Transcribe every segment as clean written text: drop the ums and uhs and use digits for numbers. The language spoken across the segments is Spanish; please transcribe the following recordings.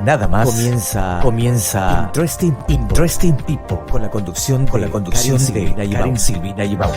nada más, comienza Interesting People con la conducción de Karen Silvina Ibaum.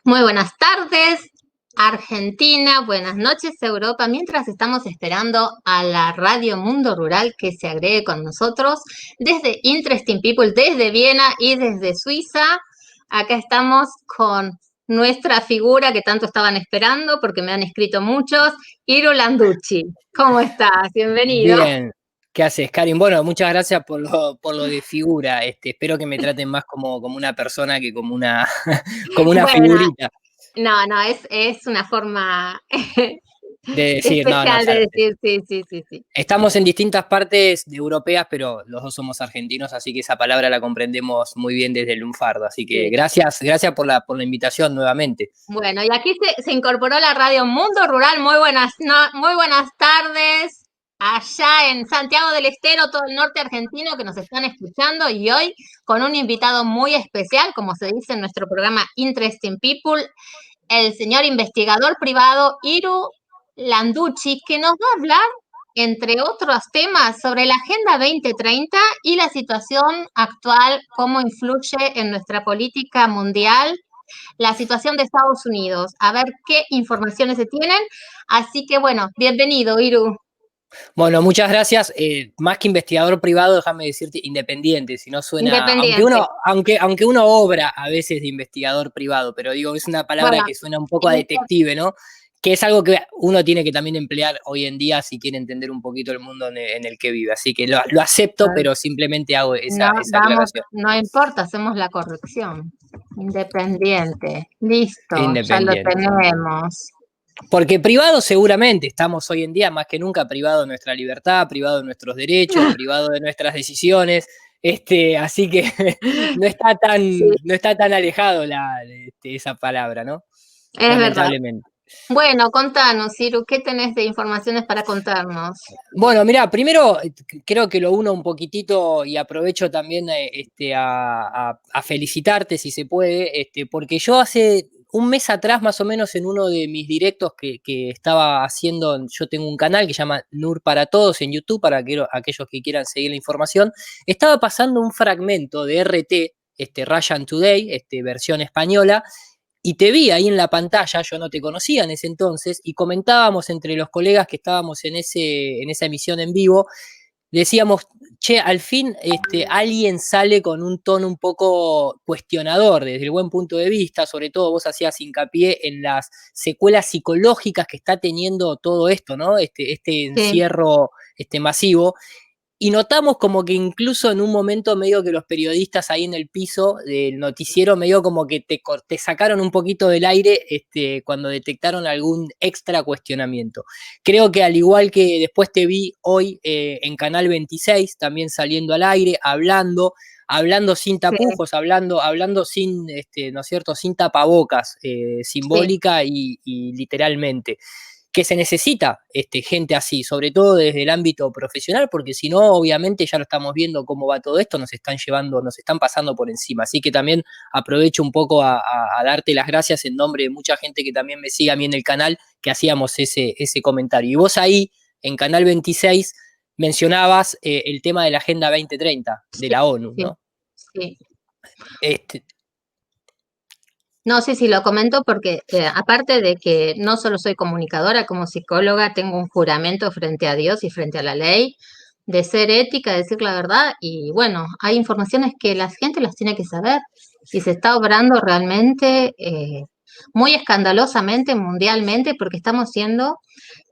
Muy buenas tardes, Argentina, buenas noches, Europa. Mientras estamos esperando a la Radio Mundo Rural que se agregue con nosotros desde Interesting People, desde Viena y desde Suiza, acá estamos con nuestra figura que tanto estaban esperando porque me han escrito muchos, Iru Landucci. ¿Cómo estás? Bienvenido. Bien. ¿Qué haces, Karin? Bueno, muchas gracias por lo de figura. Espero que me traten más como una persona que como una figurita. No, es una forma De decir, especial de decir, sí. Estamos en distintas partes europeas, pero los dos somos argentinos, así que esa palabra la comprendemos muy bien desde el lunfardo. Así que gracias por la invitación nuevamente. Bueno, y aquí se incorporó la Radio Mundo Rural. Muy buenas tardes. Allá en Santiago del Estero, todo el norte argentino que nos están escuchando, y hoy con un invitado muy especial, como se dice en nuestro programa Interesting People, el señor investigador privado Iru Landucci, que nos va a hablar, entre otros temas, sobre la Agenda 2030 y la situación actual, cómo influye en nuestra política mundial, la situación de Estados Unidos, a ver qué informaciones se tienen. Así que bueno, bienvenido, Iru. Bueno, muchas gracias. Más que investigador privado, déjame decirte independiente, si no suena. Independiente. Aunque uno obra a veces de investigador privado, pero digo, es una palabra que suena un poco a detective, ¿no? Que es algo que uno tiene que también emplear hoy en día si quiere entender un poquito el mundo en el que vive. Así que lo acepto, pero simplemente hago esa aclaración. No importa, hacemos la corrección. Independiente. Listo, Independiente. Ya lo tenemos. Porque privado seguramente, estamos hoy en día más que nunca privado de nuestra libertad, privado de nuestros derechos, privado de nuestras decisiones, así que no está tan alejado esa palabra, ¿no? Es lamentablemente. Verdad. Bueno, contanos, Iru, ¿qué tenés de informaciones para contarnos? Bueno, mira, primero creo que lo uno un poquitito y aprovecho también a felicitarte si se puede, porque yo hace un mes atrás, más o menos, en uno de mis directos que estaba haciendo, yo tengo un canal que se llama NUR para Todos en YouTube, para aquellos que quieran seguir la información, estaba pasando un fragmento de RT, Russian Today, versión española, y te vi ahí en la pantalla, yo no te conocía en ese entonces, y comentábamos entre los colegas que estábamos en esa emisión en vivo, decíamos, che, al fin alguien sale con un tono un poco cuestionador desde el buen punto de vista, sobre todo vos hacías hincapié en las secuelas psicológicas que está teniendo todo esto, ¿no? Este encierro masivo. Y notamos como que incluso en un momento medio que los periodistas ahí en el piso del noticiero medio como que te sacaron un poquito del aire cuando detectaron algún extra cuestionamiento. Creo que al igual que después te vi hoy en Canal 26, también saliendo al aire, hablando sin tapujos, hablando sin, ¿no es cierto?, sin tapabocas, simbólica y literalmente. Que se necesita gente así, sobre todo desde el ámbito profesional, porque si no, obviamente ya lo estamos viendo cómo va todo esto, nos están pasando por encima. Así que también aprovecho un poco a darte las gracias en nombre de mucha gente que también me sigue a mí en el canal, que hacíamos ese comentario. Y vos ahí, en Canal 26, mencionabas el tema de la Agenda 2030 de la ONU, ¿no? Sí. No, sí, lo comento porque aparte de que no solo soy comunicadora, como psicóloga, tengo un juramento frente a Dios y frente a la ley de ser ética, de decir la verdad, y bueno, hay informaciones que la gente las tiene que saber y se está obrando realmente muy escandalosamente mundialmente porque estamos siendo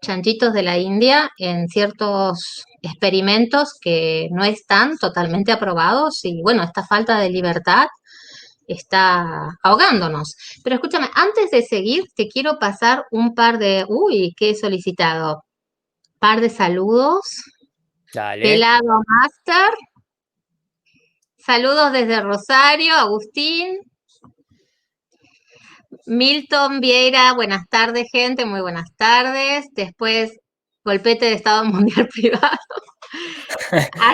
chanchitos de la India en ciertos experimentos que no están totalmente aprobados y bueno, esta falta de libertad está ahogándonos. Pero escúchame, antes de seguir, te quiero pasar un par de, uy, qué he solicitado, par de saludos. Dale. Pelado Master, saludos desde Rosario, Agustín. Milton Vieira, buenas tardes, gente, muy buenas tardes. Después, Golpete de Estado Mundial Privado.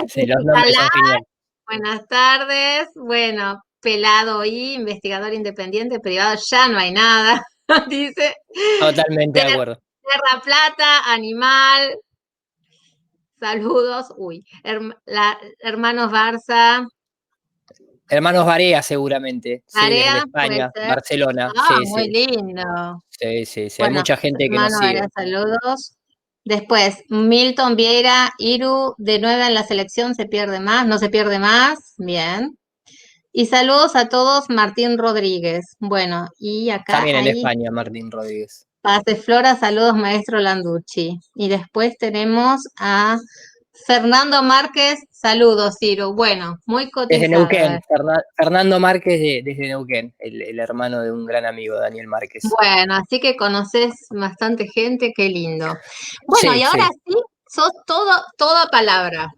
Sí, los nombres son geniales. Buenas tardes. Bueno, Pelado I, investigador independiente privado, ya no hay nada, dice. Totalmente de acuerdo. Terra Plata, Animal. Saludos. Uy, hermanos Barça. Hermanos Barea, seguramente. Sí, desde Barea, puede España, ser. Barcelona. Ah, Sí, muy sí. lindo. Sí. Hay Bueno, mucha gente que nos hermano sigue. Barea, saludos. Después, Milton Vieira, Iru, de 9 en la selección, se pierde más, no se pierde más. Bien. Y saludos a todos, Martín Rodríguez. Bueno, y acá También en hay España, Martín Rodríguez. Pase Flora, saludos, maestro Landucci. Y después tenemos a Fernando Márquez, saludos, Ciro. Bueno, muy Desde cotizado. Neuquén, Fernando Márquez desde Neuquén, el hermano de un gran amigo, Daniel Márquez. Bueno, así que conoces bastante gente, qué lindo. Bueno, y Sí, ahora sí. sí, sos toda palabra.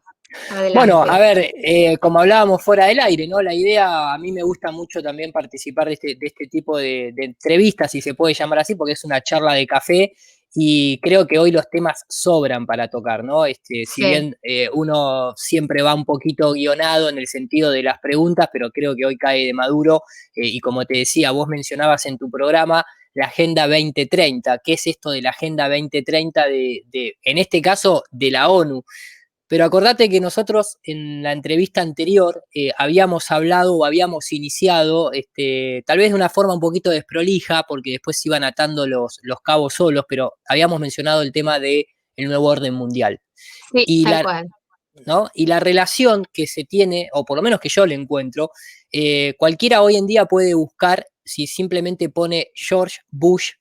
Bueno, a Adelante. ver, como hablábamos fuera del aire, ¿no? La idea, a mí me gusta mucho también participar de este tipo de entrevistas, si se puede llamar así, porque es una charla de café y creo que hoy los temas sobran para tocar, ¿no? Si Sí, bien uno siempre va un poquito guionado en el sentido de las preguntas, pero creo que hoy cae de maduro y como te decía, vos mencionabas en tu programa la Agenda 2030. ¿Qué es esto de la Agenda 2030 en este caso, de la ONU? Pero acordate que nosotros en la entrevista anterior habíamos hablado o habíamos iniciado, tal vez de una forma un poquito desprolija, porque después se iban atando los cabos solos, pero habíamos mencionado el tema del nuevo orden mundial. sí, Y tal la, cual. ¿no? Y la relación que se tiene, o por lo menos que yo le encuentro, cualquiera hoy en día puede buscar, si simplemente pone George Bush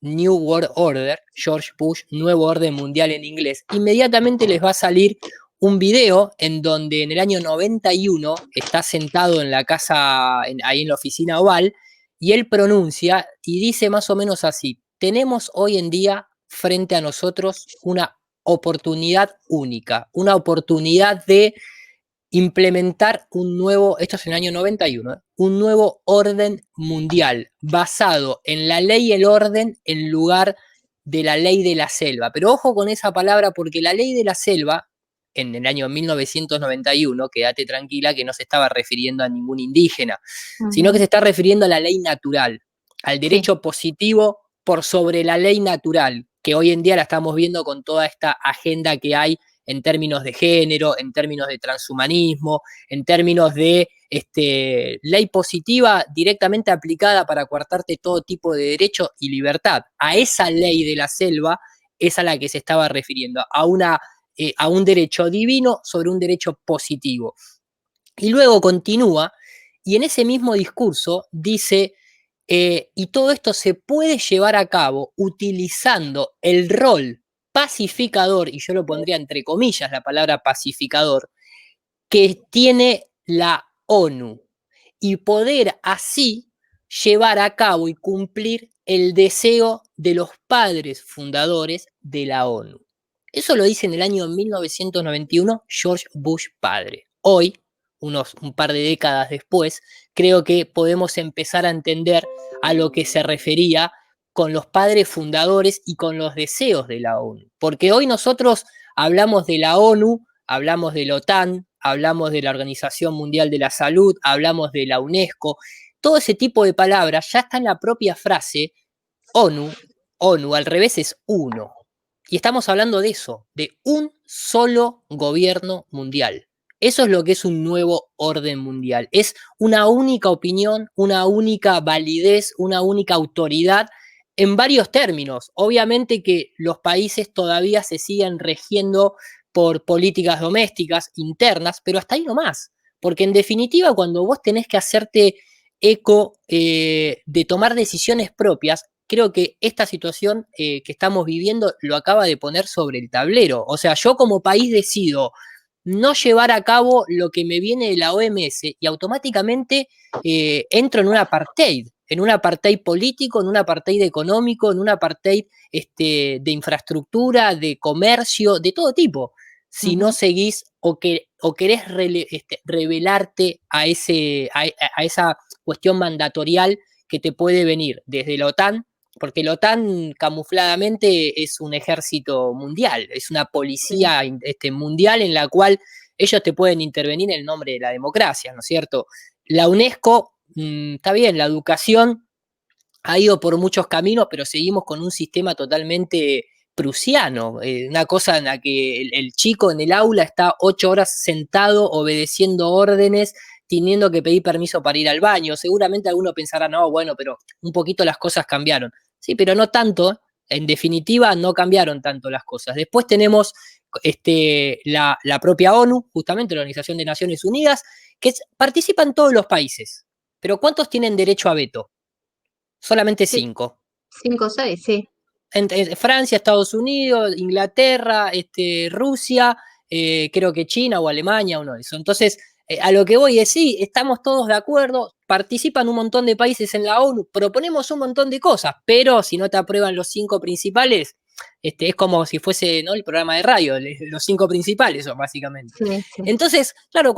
New World Order, George Bush, Nuevo Orden Mundial en inglés, inmediatamente les va a salir un video en donde en el año 91 está sentado en la casa, ahí en la oficina oval, y él pronuncia y dice más o menos así: tenemos hoy en día frente a nosotros una oportunidad única, una oportunidad de implementar un nuevo, esto es en el año 91, un nuevo orden mundial basado en la ley y el orden en lugar de la ley de la selva. Pero ojo con esa palabra porque la ley de la selva, en el año 1991, quédate tranquila que no se estaba refiriendo a ningún indígena, sino que se está refiriendo a la ley natural, al Sí, derecho positivo por sobre la ley natural, que hoy en día la estamos viendo con toda esta agenda que hay en términos de género, en términos de transhumanismo, en términos de ley positiva directamente aplicada para coartarte todo tipo de derecho y libertad. A esa ley de la selva es a la que se estaba refiriendo, a un derecho divino sobre un derecho positivo. Y luego continúa, y en ese mismo discurso dice, y todo esto se puede llevar a cabo utilizando el rol pacificador, y yo lo pondría entre comillas la palabra pacificador, que tiene la ONU, y poder así llevar a cabo y cumplir el deseo de los padres fundadores de la ONU. Eso lo dice en el año 1991 George Bush padre. Hoy, un par de décadas después, creo que podemos empezar a entender a lo que se refería con los padres fundadores y con los deseos de la ONU. Porque hoy nosotros hablamos de la ONU, hablamos de la OTAN, hablamos de la Organización Mundial de la Salud, hablamos de la UNESCO, todo ese tipo de palabras ya está en la propia frase ONU. ONU al revés es uno. Y estamos hablando de eso, de un solo gobierno mundial. Eso es lo que es un nuevo orden mundial. Es una única opinión, una única validez, una única autoridad en varios términos. Obviamente que los países todavía se siguen regiendo por políticas domésticas internas, pero hasta ahí nomás. Porque en definitiva, cuando vos tenés que hacerte eco de tomar decisiones propias, creo que esta situación que estamos viviendo lo acaba de poner sobre el tablero. O sea, yo como país decido no llevar a cabo lo que me viene de la OMS y automáticamente entro en un apartheid político, en un apartheid económico, en un apartheid de infraestructura, de comercio, de todo tipo, si no seguís o querés revelarte a esa cuestión mandatorial que te puede venir desde la OTAN, porque la OTAN camufladamente es un ejército mundial, es una policía mundial en la cual ellos te pueden intervenir en el nombre de la democracia, ¿no es cierto? La UNESCO, está bien, la educación ha ido por muchos caminos, pero seguimos con un sistema totalmente prusiano, una cosa en la que el chico en el aula está 8 horas sentado obedeciendo órdenes, teniendo que pedir permiso para ir al baño. Seguramente alguno pensará, no, bueno, pero un poquito las cosas cambiaron. Sí, pero no tanto. En definitiva, no cambiaron tanto las cosas. Después tenemos la propia ONU, justamente la Organización de Naciones Unidas, que participan todos los países. Pero ¿cuántos tienen derecho a veto? Solamente 5. 5 o 6, sí. Francia, Estados Unidos, Inglaterra, Rusia, creo que China o Alemania, uno de esos. Entonces, a lo que voy es, sí, estamos todos de acuerdo, participan un montón de países en la ONU, proponemos un montón de cosas, pero si no te aprueban los 5 principales, es como si fuese, ¿no?, el programa de radio, los 5 principales son básicamente. Sí, sí. Entonces, claro,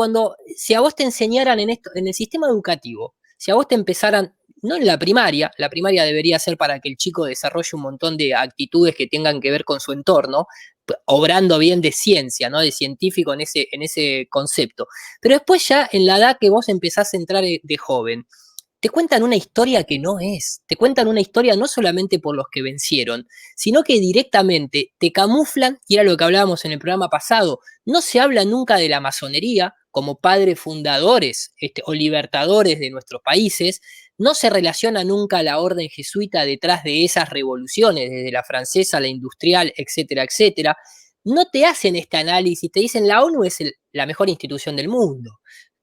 si a vos te enseñaran en el sistema educativo, si a vos te empezaran, no en la primaria debería ser para que el chico desarrolle un montón de actitudes que tengan que ver con su entorno, obrando bien de ciencia, ¿no?, de científico en ese concepto. Pero después ya en la edad que vos empezás a entrar de joven, te cuentan una historia que no es. Te cuentan una historia no solamente por los que vencieron, sino que directamente te camuflan, y era lo que hablábamos en el programa pasado, no se habla nunca de la masonería como padres fundadores o libertadores de nuestros países, no se relaciona nunca la orden jesuita detrás de esas revoluciones, desde la francesa, la industrial, etcétera, etcétera. No te hacen este análisis, te dicen la ONU es la mejor institución del mundo,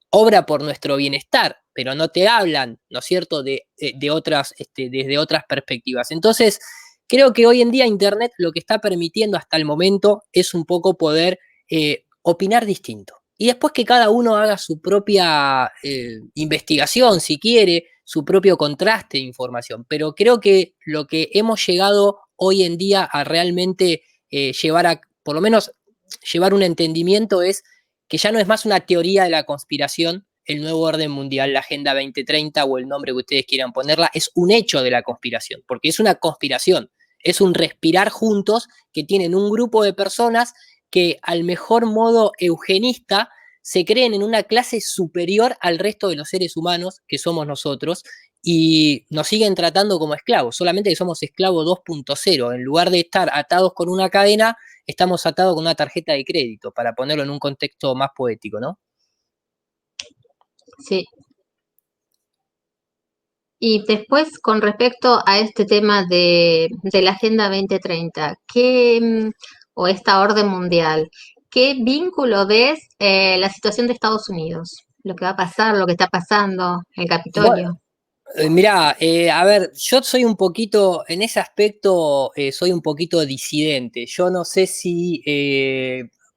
obra por nuestro bienestar, pero no te hablan, ¿no es cierto?, de otras, desde otras perspectivas. Entonces, creo que hoy en día Internet lo que está permitiendo hasta el momento es un poco poder opinar distinto. Y después que cada uno haga su propia investigación, si quiere, su propio contraste de información. Pero creo que lo que hemos llegado hoy en día a realmente por lo menos llevar un entendimiento es que ya no es más una teoría de la conspiración, el nuevo orden mundial, la Agenda 2030 o el nombre que ustedes quieran ponerla, es un hecho de la conspiración, porque es una conspiración, es un respirar juntos que tienen un grupo de personas que al mejor modo eugenista se creen en una clase superior al resto de los seres humanos que somos nosotros y nos siguen tratando como esclavos, solamente que somos esclavos 2.0, en lugar de estar atados con una cadena, estamos atados con una tarjeta de crédito, para ponerlo en un contexto más poético, ¿no? Sí. Y después, con respecto a este tema de la Agenda 2030, o esta orden mundial, ¿qué vínculo ves la situación de Estados Unidos? Lo que va a pasar, lo que está pasando, el Capitolio. Mirá, a ver, yo soy un poquito, en ese aspecto, soy un poquito disidente. Yo no sé si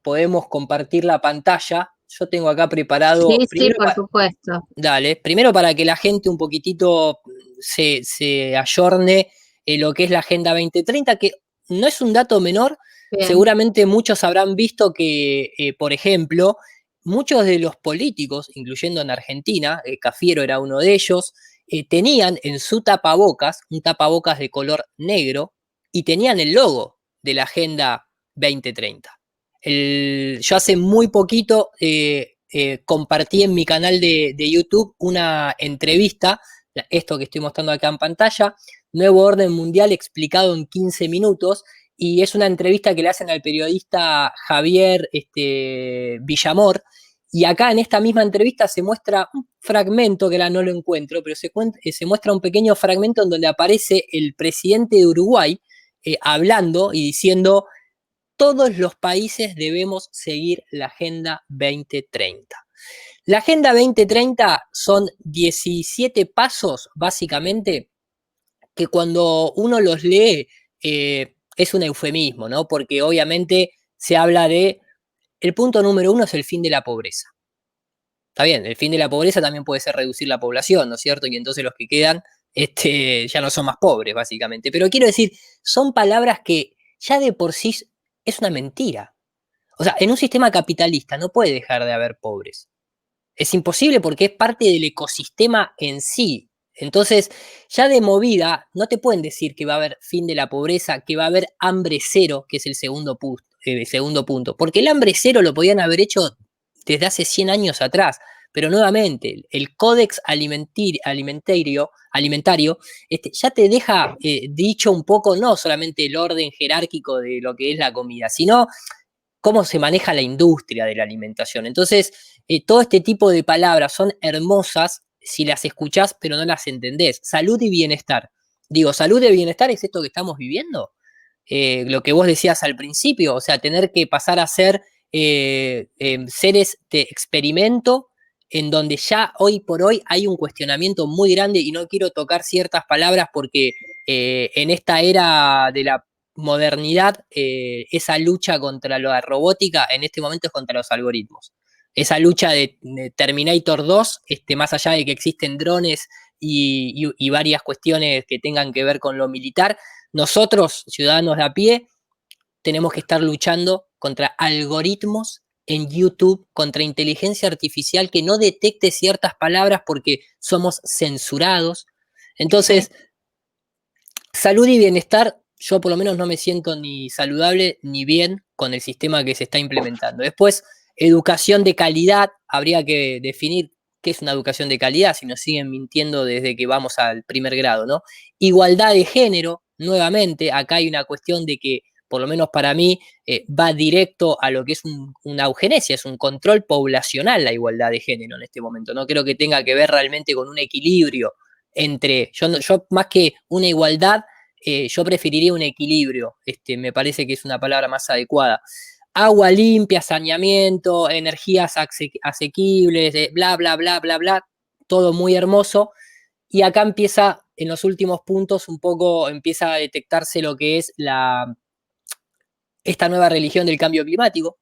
podemos compartir la pantalla. Yo tengo acá preparado. Sí, sí, Primero por supuesto. Dale, primero para que la gente un poquitito se ayorne lo que es la Agenda 2030, que no es un dato menor. Bien. Seguramente muchos habrán visto que, por ejemplo, muchos de los políticos, incluyendo en Argentina, Cafiero era uno de ellos, tenían en su tapabocas, un tapabocas de color negro, y tenían el logo de la Agenda 2030. Yo hace muy poquito compartí en mi canal de YouTube una entrevista, esto que estoy mostrando acá en pantalla, Nuevo Orden Mundial explicado en 15 minutos, y es una entrevista que le hacen al periodista Javier Villamor, y acá en esta misma entrevista se muestra un fragmento, que ahora no lo encuentro, pero se muestra un pequeño fragmento en donde aparece el presidente de Uruguay hablando y diciendo: todos los países debemos seguir la Agenda 2030. La Agenda 2030 son 17 pasos, básicamente, que cuando uno los lee es un eufemismo, ¿no? Porque obviamente se habla de, el punto número 1 es el fin de la pobreza. Está bien, el fin de la pobreza también puede ser reducir la población, ¿no es cierto? Y entonces los que quedan ya no son más pobres, básicamente. Pero quiero decir, son palabras que ya de por sí es una mentira. O sea, en un sistema capitalista no puede dejar de haber pobres. Es imposible porque es parte del ecosistema en sí. Entonces, ya de movida, no te pueden decir que va a haber fin de la pobreza, que va a haber hambre cero, que es segundo punto. Porque el hambre cero lo podían haber hecho desde hace 100 años atrás. Pero nuevamente, el códex alimentario ya te deja dicho un poco, no solamente el orden jerárquico de lo que es la comida, sino cómo se maneja la industria de la alimentación. Entonces, todo este tipo de palabras son hermosas si las escuchás, pero no las entendés. Salud y bienestar. Digo, salud y bienestar es esto que estamos viviendo. Lo que vos decías al principio, o sea, tener que pasar a ser seres de experimento en donde ya hoy por hoy hay un cuestionamiento muy grande y no quiero tocar ciertas palabras porque en esta era de la modernidad, esa lucha contra la robótica en este momento es contra los algoritmos. Esa lucha de Terminator 2, más allá de que existen drones y varias cuestiones que tengan que ver con lo militar, nosotros, ciudadanos de a pie, tenemos que estar luchando contra algoritmos en YouTube, contra inteligencia artificial que no detecte ciertas palabras porque somos censurados. Entonces, salud y bienestar, yo por lo menos no me siento ni saludable ni bien con el sistema que se está implementando. Después, educación de calidad, habría que definir qué es una educación de calidad, si nos siguen mintiendo desde que vamos al primer grado, ¿no? Igualdad de género, nuevamente, acá hay una cuestión de que, por lo menos para mí, va directo a lo que es una eugenesia, es un control poblacional la igualdad de género en este momento. No creo que tenga que ver realmente con un equilibrio entre, yo más que una igualdad, yo preferiría un equilibrio, me parece que es una palabra más adecuada. Agua limpia, saneamiento, energías asequibles, bla, bla, bla, bla, bla, todo muy hermoso. Y acá empieza, en los últimos puntos, un poco empieza a detectarse lo que es esta nueva religión del cambio climático,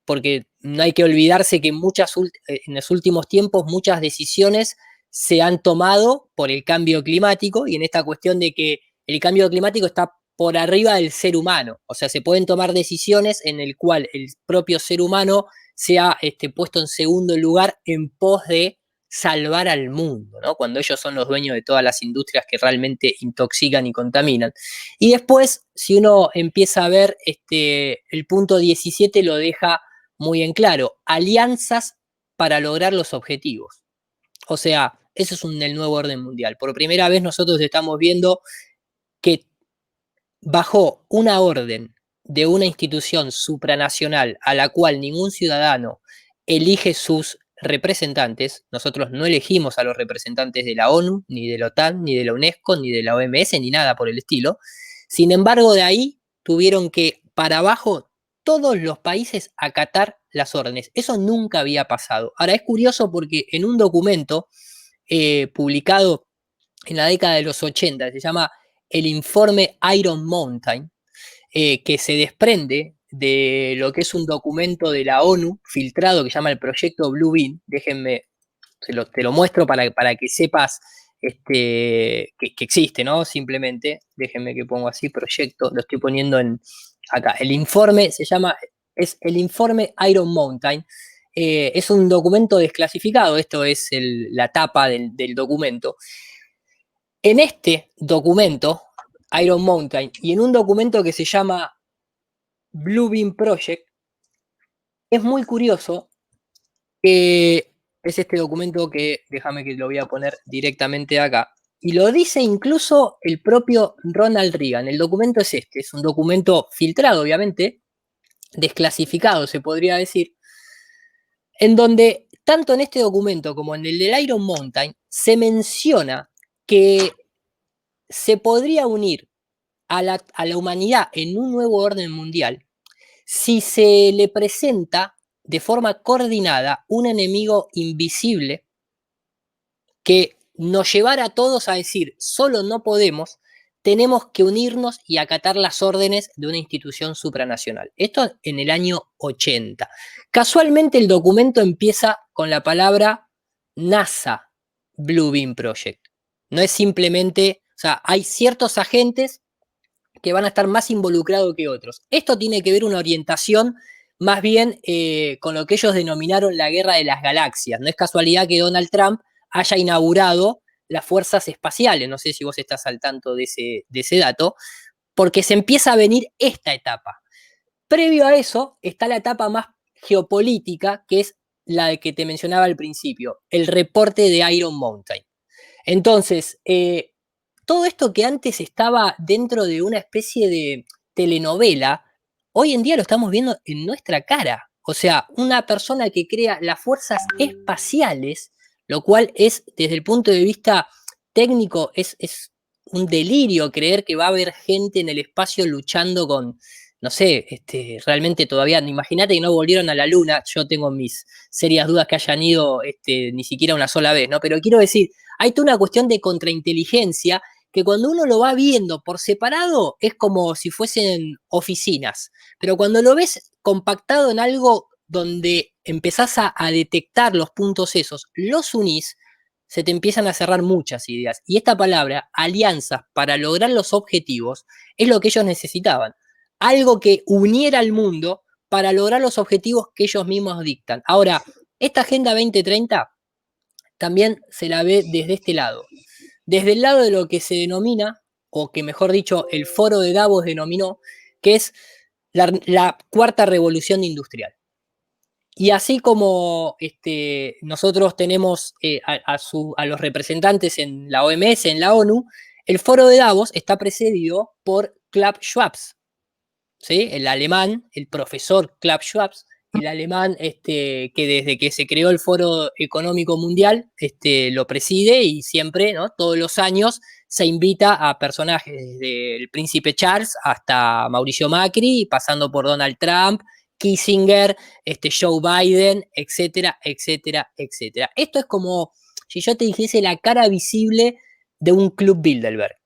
porque no hay que olvidarse que en los últimos tiempos muchas decisiones se han tomado por el cambio climático y en esta cuestión de que el cambio climático está por arriba del ser humano, o sea, se pueden tomar decisiones en el cual el propio ser humano sea puesto en segundo lugar en pos de salvar al mundo, ¿no? Cuando ellos son los dueños de todas las industrias que realmente intoxican y contaminan. Y después, si uno empieza a ver, el punto 17 lo deja muy en claro, alianzas para lograr los objetivos. O sea, eso es el nuevo orden mundial. Por primera vez nosotros estamos viendo que bajo una orden de una institución supranacional a la cual ningún ciudadano elige sus representantes, nosotros no elegimos a los representantes de la ONU, ni de la OTAN, ni de la UNESCO, ni de la OMS, ni nada por el estilo. Sin embargo, de ahí tuvieron que, para abajo, todos los países acatar las órdenes. Eso nunca había pasado. Ahora, es curioso porque en un documento publicado en la década de los 80, se llama el informe Iron Mountain, que se desprende de lo que es un documento de la ONU filtrado que se llama el proyecto Blue Beam. Déjenme, te lo muestro para que sepas que existe, ¿no? Simplemente, déjenme que pongo así, proyecto, lo estoy poniendo acá. El informe es el informe Iron Mountain. Es un documento desclasificado, esto es la tapa del documento. En este documento, Iron Mountain, y en un documento que se llama Blue Beam Project, es muy curioso que es este documento que, déjame que lo voy a poner directamente acá, y lo dice incluso el propio Ronald Reagan. El documento es es un documento filtrado, obviamente, desclasificado, se podría decir, en donde tanto en este documento como en el del Iron Mountain se menciona que se podría unir a la humanidad en un nuevo orden mundial si se le presenta de forma coordinada un enemigo invisible que nos llevara a todos a decir, solo no podemos, tenemos que unirnos y acatar las órdenes de una institución supranacional. Esto en el año 80. Casualmente el documento empieza con la palabra NASA Blue Beam Project. No es simplemente, o sea, hay ciertos agentes que van a estar más involucrados que otros. Esto tiene que ver una orientación más bien con lo que ellos denominaron la guerra de las galaxias. No es casualidad que Donald Trump haya inaugurado las fuerzas espaciales, no sé si vos estás al tanto de ese dato, porque se empieza a venir esta etapa. Previo a eso está la etapa más geopolítica, que es la de que te mencionaba al principio, el reporte de Iron Mountain. Entonces, todo esto que antes estaba dentro de una especie de telenovela, hoy en día lo estamos viendo en nuestra cara. O sea, una persona que crea las fuerzas espaciales, lo cual es, desde el punto de vista técnico, es un delirio creer que va a haber gente en el espacio luchando con, no sé, realmente todavía, imagínate que no volvieron a la Luna, yo tengo mis serias dudas que hayan ido ni siquiera una sola vez, ¿no? Pero quiero decir, hay toda una cuestión de contrainteligencia que cuando uno lo va viendo por separado es como si fuesen oficinas, pero cuando lo ves compactado en algo donde empezás a detectar los puntos esos, los unís, se te empiezan a cerrar muchas ideas. Y esta palabra, alianzas para lograr los objetivos, es lo que ellos necesitaban. Algo que uniera al mundo para lograr los objetivos que ellos mismos dictan. Ahora, esta Agenda 2030 también se la ve desde este lado. Desde el lado de lo que se denomina, o que mejor dicho, el Foro de Davos denominó, que es la cuarta revolución industrial. Y así como nosotros tenemos a los representantes en la OMS, en la ONU, el Foro de Davos está precedido por Klaus Schwab, ¿sí? El alemán, el profesor Klaus Schwab, el alemán que desde que se creó el Foro Económico Mundial lo preside y siempre, ¿no? Todos los años se invita a personajes desde el príncipe Charles hasta Mauricio Macri, pasando por Donald Trump, Kissinger, Joe Biden, etcétera, etcétera, etcétera. Esto es como si yo te dijese la cara visible de un Club Bilderberg,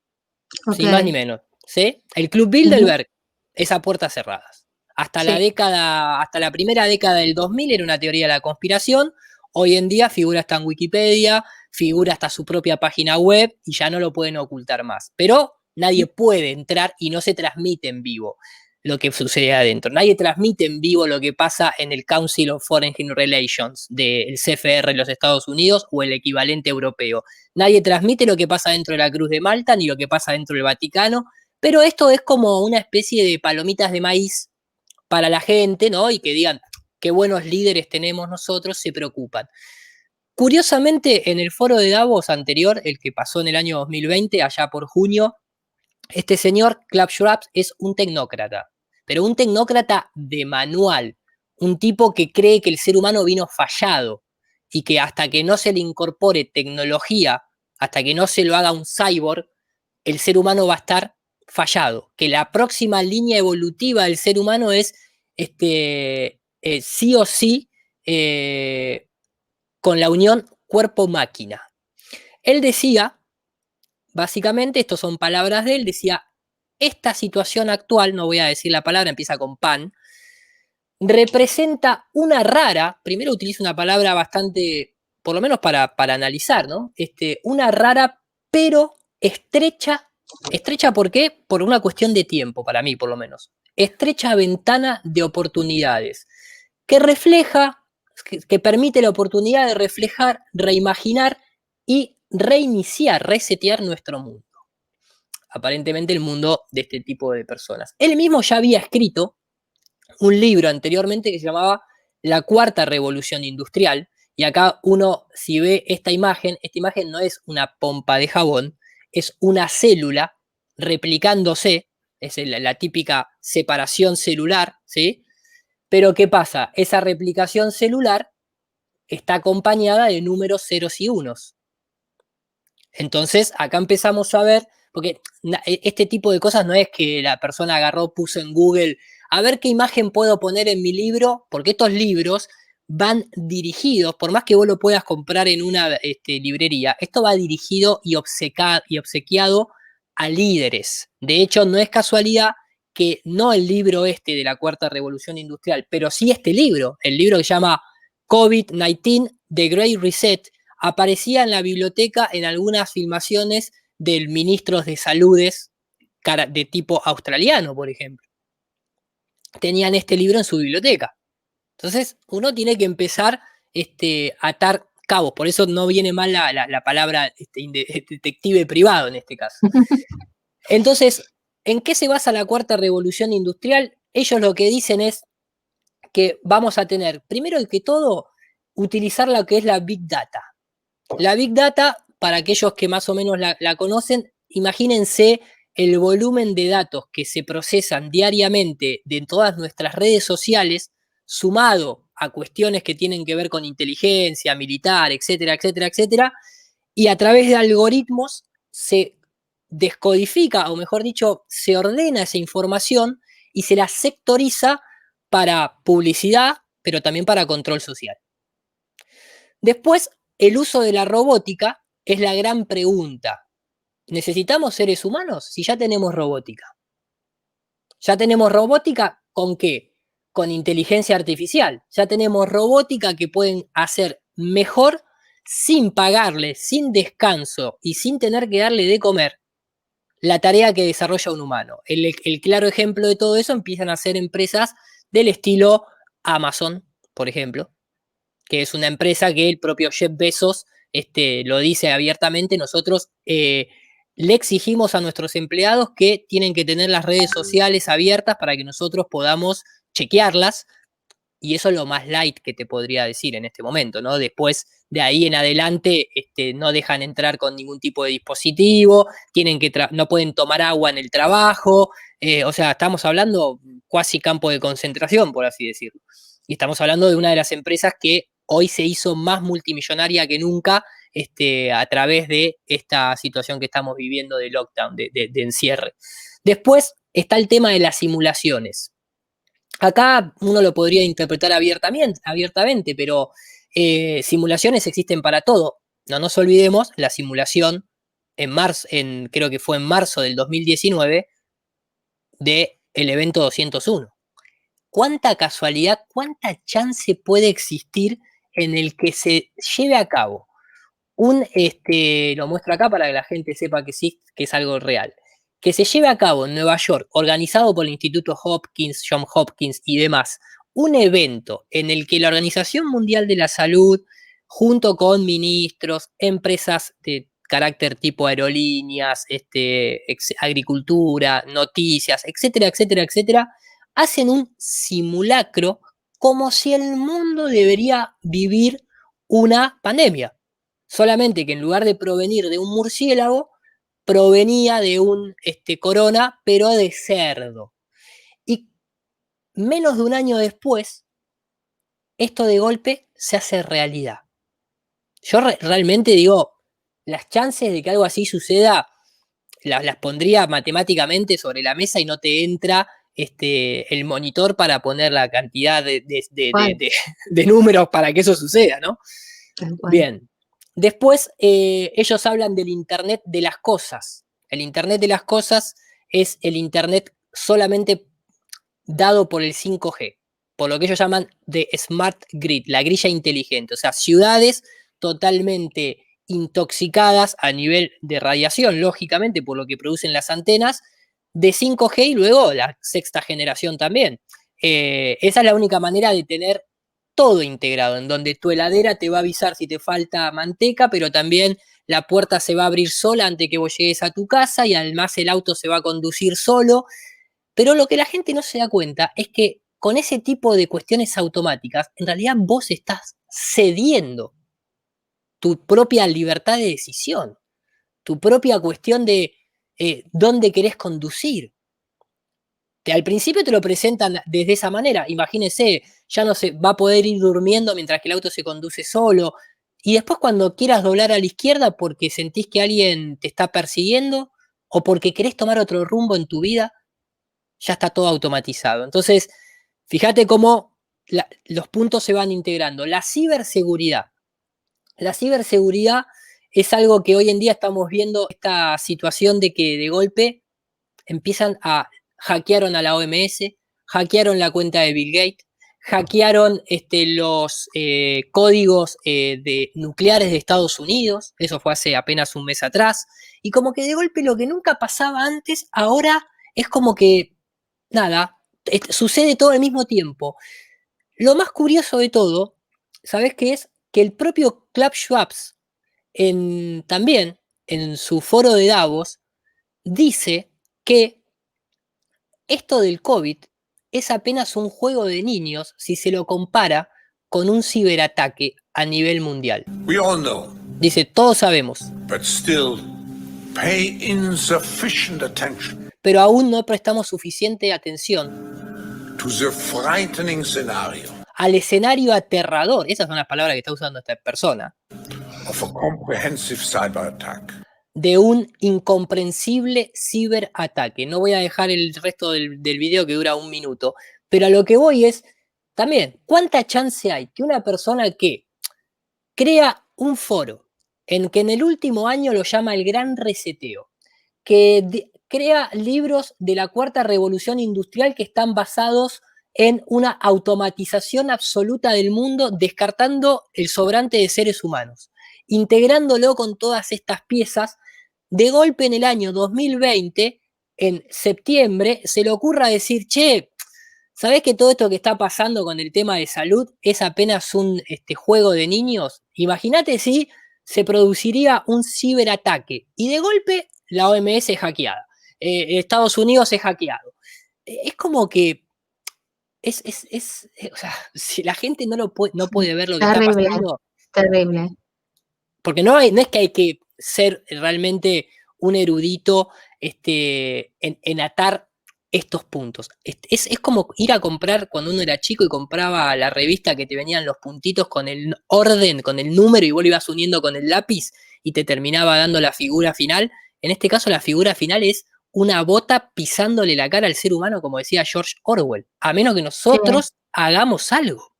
Okay. Sin más ni menos, ¿sí? El Club Bilderberg es a puertas cerradas. Hasta la primera década del 2000 era una teoría de la conspiración. Hoy en día figura hasta en Wikipedia, figura hasta su propia página web y ya no lo pueden ocultar más. Pero nadie puede entrar y no se transmite en vivo lo que sucede adentro. Nadie transmite en vivo lo que pasa en el Council of Foreign Relations del CFR en los Estados Unidos o el equivalente europeo. Nadie transmite lo que pasa dentro de la Cruz de Malta ni lo que pasa dentro del Vaticano, pero esto es como una especie de palomitas de maíz para la gente, ¿no? Y que digan, qué buenos líderes tenemos nosotros, se preocupan. Curiosamente, en el foro de Davos anterior, el que pasó en el año 2020, allá por junio, este señor, Klaus Schwab, es un tecnócrata, pero un tecnócrata de manual, un tipo que cree que el ser humano vino fallado y que hasta que no se le incorpore tecnología, hasta que no se lo haga un cyborg, el ser humano va a estar fallado, que la próxima línea evolutiva del ser humano es sí o sí con la unión cuerpo-máquina. Él decía, básicamente, estas son palabras de él, decía, esta situación actual, no voy a decir la palabra, empieza con pan, representa una rara, primero utilizo una palabra bastante, por lo menos para analizar, ¿no? Una rara pero estrecha ¿por qué? Por una cuestión de tiempo, para mí por lo menos. Estrecha ventana de oportunidades, que refleja, que permite la oportunidad de reflejar, reimaginar y reiniciar, resetear nuestro mundo. Aparentemente el mundo de este tipo de personas. Él mismo ya había escrito un libro anteriormente que se llamaba La Cuarta Revolución Industrial, y acá uno, si ve esta imagen no es una pompa de jabón, es una célula replicándose, es la típica separación celular, ¿sí? Pero ¿qué pasa? Esa replicación celular está acompañada de números ceros y unos. Entonces, acá empezamos a ver, porque este tipo de cosas no es que la persona agarró, puso en Google a ver qué imagen puedo poner en mi libro, porque estos libros van dirigidos, por más que vos lo puedas comprar en una librería, esto va dirigido y obsequiado a líderes. De hecho, no es casualidad que no el libro de la Cuarta Revolución Industrial, pero sí este libro, el libro que se llama COVID-19, The Great Reset, aparecía en la biblioteca en algunas filmaciones de ministros de saludes de tipo australiano, por ejemplo. Tenían este libro en su biblioteca. Entonces, uno tiene que empezar a atar cabos. Por eso no viene mal la palabra detective privado en este caso. Entonces, ¿en qué se basa la Cuarta Revolución Industrial? Ellos lo que dicen es que vamos a tener, primero que todo, utilizar lo que es la Big Data. La Big Data, para aquellos que más o menos la conocen, imagínense el volumen de datos que se procesan diariamente de todas nuestras redes sociales, sumado a cuestiones que tienen que ver con inteligencia militar, etcétera, etcétera, etcétera, y a través de algoritmos se descodifica, o mejor dicho, se ordena esa información y se la sectoriza para publicidad, pero también para control social. Después, el uso de la robótica es la gran pregunta. ¿Necesitamos seres humanos si ya tenemos robótica? ¿Ya tenemos robótica con qué? Con inteligencia artificial. Ya tenemos robótica que pueden hacer mejor sin pagarle, sin descanso y sin tener que darle de comer la tarea que desarrolla un humano. El claro ejemplo de todo eso empiezan a ser empresas del estilo Amazon, por ejemplo, que es una empresa que el propio Jeff Bezos lo dice abiertamente. Nosotros le exigimos a nuestros empleados que tienen que tener las redes sociales abiertas para que nosotros podamos chequearlas, y eso es lo más light que te podría decir en este momento, ¿no? Después de ahí en adelante no dejan entrar con ningún tipo de dispositivo, no pueden tomar agua en el trabajo, o sea, estamos hablando casi campo de concentración, por así decirlo. Y estamos hablando de una de las empresas que hoy se hizo más multimillonaria que nunca a través de esta situación que estamos viviendo de lockdown, de encierre. Después está el tema de las simulaciones. Acá uno lo podría interpretar abiertamente, pero simulaciones existen para todo. No nos olvidemos la simulación creo que fue en marzo del 2019, del evento 201. ¿Cuánta casualidad, cuánta chance puede existir en el que se lleve a cabo lo muestro acá para que la gente sepa que sí, que es algo real, que se lleve a cabo en Nueva York, organizado por el Instituto Hopkins, John Hopkins y demás, un evento en el que la Organización Mundial de la Salud, junto con ministros, empresas de carácter tipo aerolíneas, agricultura, noticias, etcétera, etcétera, etcétera, hacen un simulacro como si el mundo debería vivir una pandemia. Solamente que en lugar de provenir de un murciélago, provenía de un corona, pero de cerdo. Y menos de un año después, esto de golpe se hace realidad. Yo realmente digo, las chances de que algo así suceda las pondría matemáticamente sobre la mesa y no te entra el monitor para poner la cantidad de números para que eso suceda, ¿no? Bien. Después ellos hablan del Internet de las cosas. El Internet de las cosas es el Internet solamente dado por el 5G, por lo que ellos llaman de Smart Grid, la grilla inteligente. O sea, ciudades totalmente intoxicadas a nivel de radiación, lógicamente, por lo que producen las antenas, de 5G y luego la sexta generación también. Esa es la única manera de tener todo integrado, en donde tu heladera te va a avisar si te falta manteca, pero también la puerta se va a abrir sola antes que vos llegues a tu casa y además el auto se va a conducir solo. Pero lo que la gente no se da cuenta es que con ese tipo de cuestiones automáticas, en realidad vos estás cediendo tu propia libertad de decisión, tu propia cuestión de dónde querés conducir. Al principio te lo presentan desde esa manera. Imagínense, ya no se va a poder ir durmiendo mientras que el auto se conduce solo. Y después cuando quieras doblar a la izquierda porque sentís que alguien te está persiguiendo o porque querés tomar otro rumbo en tu vida, ya está todo automatizado. Entonces, fíjate cómo los puntos se van integrando. La ciberseguridad. La ciberseguridad es algo que hoy en día estamos viendo esta situación de que de golpe hackearon a la OMS, hackearon la cuenta de Bill Gates, hackearon los códigos nucleares de Estados Unidos, eso fue hace apenas un mes atrás, y como que de golpe lo que nunca pasaba antes, ahora es como que, nada, sucede todo al mismo tiempo. Lo más curioso de todo, ¿sabés qué es? Que el propio Klaus Schwab, también en su foro de Davos, dice que esto del COVID es apenas un juego de niños si se lo compara con un ciberataque a nivel mundial. We all know, Dice, todos sabemos, but still pay insufficient attention pero aún no prestamos suficiente atención to the frightening scenario al escenario aterrador, esas son las palabras que está usando esta persona, of a comprehensive cyber attack. de un incomprensible ciberataque. No voy a dejar el resto del video que dura 1 minuto, pero a lo que voy es, también, ¿cuánta chance hay que una persona que crea un foro en que en el último año lo llama el Gran Reseteo, que crea libros de la Cuarta Revolución Industrial que están basados en una automatización absoluta del mundo, descartando el sobrante de seres humanos, integrándolo con todas estas piezas, de golpe en el año 2020, en septiembre, se le ocurra decir, che, ¿sabés que todo esto que está pasando con el tema de salud es apenas un juego de niños? Imagínate si se produciría un ciberataque y de golpe la OMS es hackeada, Estados Unidos es hackeado. Es como que o sea, si la gente no puede ver lo que está pasando. Terrible. Porque no es que hay que ser realmente un erudito en atar estos puntos. Es como ir a comprar cuando uno era chico y compraba la revista que te venían los puntitos con el orden, con el número, y vos lo ibas uniendo con el lápiz y te terminaba dando la figura final. En este caso, la figura final es una bota pisándole la cara al ser humano, como decía George Orwell, a menos que nosotros hagamos algo.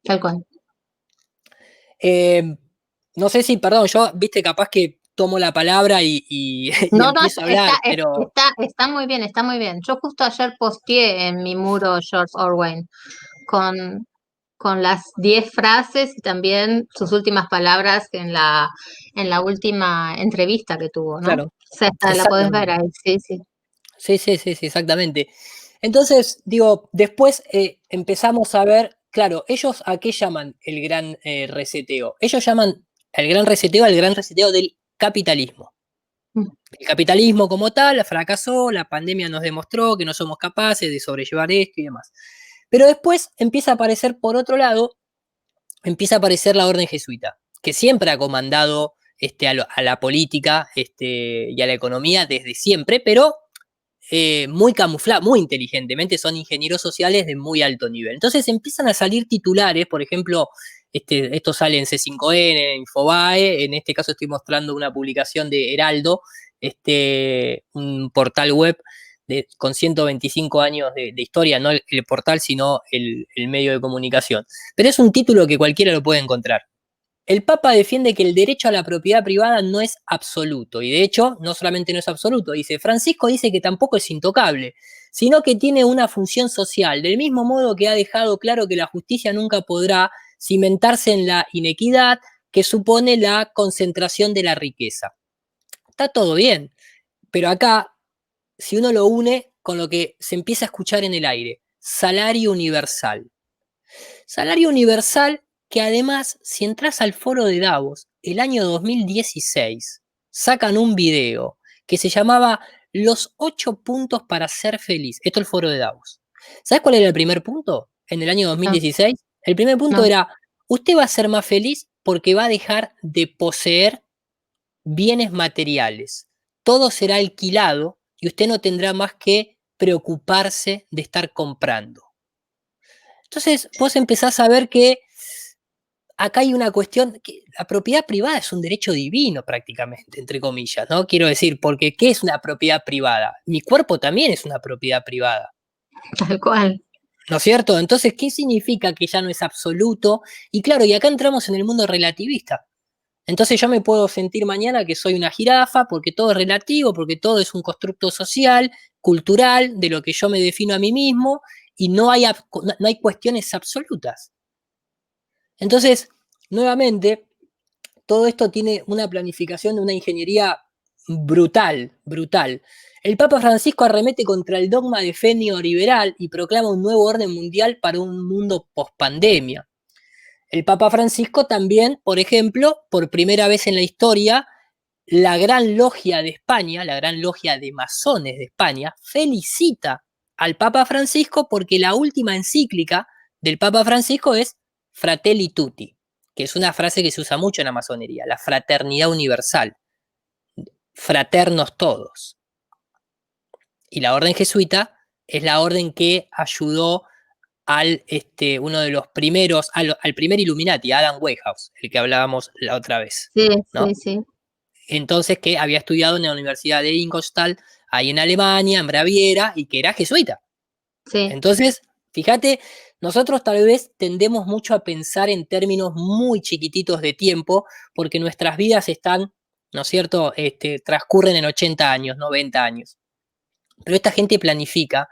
Tal cual. No sé si, perdón, yo, viste, capaz que tomo la palabra y empiezo a hablar, pero... Está muy bien, está muy bien. Yo justo ayer posteé en mi muro George Orwell con las 10 frases y también sus últimas palabras en la última entrevista que tuvo, ¿no? Claro. O sea, la podés ver ahí, sí. Sí, exactamente. Entonces, digo, después empezamos a ver, claro, ellos a qué llaman el gran reseteo. Ellos llaman el gran reseteo al gran reseteo del capitalismo. El capitalismo como tal fracasó, la pandemia nos demostró que no somos capaces de sobrellevar esto y demás. Pero después empieza a aparecer, por otro lado, empieza a aparecer la orden jesuita, que siempre ha comandado a la política y a la economía desde siempre, pero muy camuflado, muy inteligentemente, son ingenieros sociales de muy alto nivel. Entonces empiezan a salir titulares, por ejemplo, esto sale en C5N, en Infobae, en este caso estoy mostrando una publicación de Heraldo, un portal web con 125 años de historia, no el portal, sino el medio de comunicación. Pero es un título que cualquiera lo puede encontrar. El Papa defiende que el derecho a la propiedad privada no es absoluto, y de hecho, no solamente no es absoluto, Francisco dice que tampoco es intocable, sino que tiene una función social, del mismo modo que ha dejado claro que la justicia nunca podrá cimentarse en la inequidad que supone la concentración de la riqueza. Está todo bien, pero acá, si uno lo une con lo que se empieza a escuchar en el aire, salario universal. Salario universal que además, si entras al foro de Davos, el año 2016, sacan un video que se llamaba Los 8 puntos para ser feliz. Esto es el foro de Davos. ¿Sabes cuál era el primer punto en el año 2016? El primer punto era, usted va a ser más feliz porque va a dejar de poseer bienes materiales. Todo será alquilado y usted no tendrá más que preocuparse de estar comprando. Entonces vos empezás a ver que acá hay una cuestión, que la propiedad privada es un derecho divino prácticamente, entre comillas, ¿no? Quiero decir, porque ¿qué es una propiedad privada? Mi cuerpo también es una propiedad privada, Tal cual. ¿no es cierto? Entonces, ¿qué significa que ya no es absoluto? Y claro, y acá entramos en el mundo relativista. Entonces yo me puedo sentir mañana que soy una jirafa porque todo es relativo, porque todo es un constructo social, cultural, de lo que yo me defino a mí mismo, y no hay cuestiones absolutas. Entonces, nuevamente, todo esto tiene una planificación de una ingeniería brutal, brutal. El Papa Francisco arremete contra el dogma de fe neoliberal y proclama un nuevo orden mundial para un mundo pospandemia. El Papa Francisco también, por ejemplo, por primera vez en la historia, la Gran Logia de España, la Gran Logia de Masones de España, felicita al Papa Francisco porque la última encíclica del Papa Francisco es Fratelli Tutti, que es una frase que se usa mucho en la masonería, la fraternidad universal, fraternos todos. Y la orden jesuita es la orden que ayudó al uno de los primeros, al primer Illuminati, Adam Weishaupt, el que hablábamos la otra vez. Sí, ¿no? sí. Entonces, que había estudiado en la Universidad de Ingolstadt, ahí en Alemania, en Baviera, y que era jesuita. Sí. Entonces, fíjate, nosotros tal vez tendemos mucho a pensar en términos muy chiquititos de tiempo, porque nuestras vidas están, ¿no es cierto?, transcurren en 80 años, 90 años. Pero esta gente planifica